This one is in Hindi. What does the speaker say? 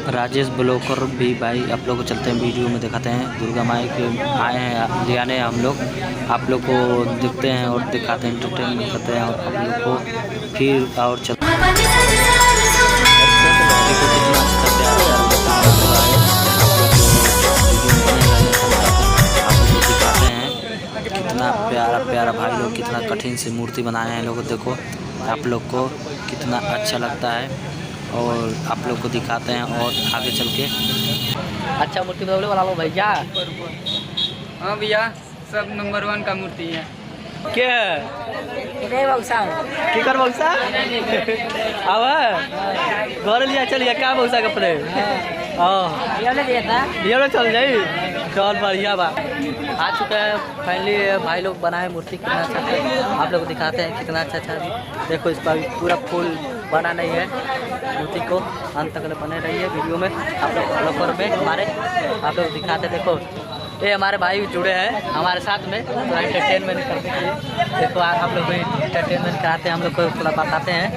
राजेश ब्लॉगर भी भाई आप लोग को चलते हैं वीडियो में दिखाते हैं। दुर्गा माई के आए हैं ले आने हम लोग, आप लोग को दिखते हैं और दिखाते हैं, एंटरटेनमेंट करते हैं और आप लोग को फिर और चलते हैं। देखो कितना अच्छा प्यारा हुआ है, आप लोग दिखाते हैं कितना प्यारा प्यारा भाई लोग कितना कठिन से मूर्ति बनाए हैं लोग। देखो आप लोग को कितना अच्छा लगता है और आप लोग को दिखाते हैं और आगे चल के अच्छा मूर्ति बना लो भैया। हाँ भैया, सब नंबर 1 का मूर्ति है। क्या की कर बक्सा अब घर लिया चलिए क्या बक्सा कपड़े चल जाई चल बढ़िया बा। आ चुका है फाइनली भाई लोग बनाए मूर्ति कितना अच्छा है, आप लोग को दिखाते हैं कितना अच्छा अच्छा। देखो इसका पूरा फुल बना नहीं है, मूर्ति को अंत तक बने रही है वीडियो में आप लोग में हमारे आप लोग दिखाते हैं। देखो ये हमारे भाई जुड़े हैं हमारे साथ में थोड़ा एंटरटेनमेंट करने के लिए। देखो आप लोग को एंटरटेनमेंट कराते हैं, हम लोग को थोड़ा बताते हैं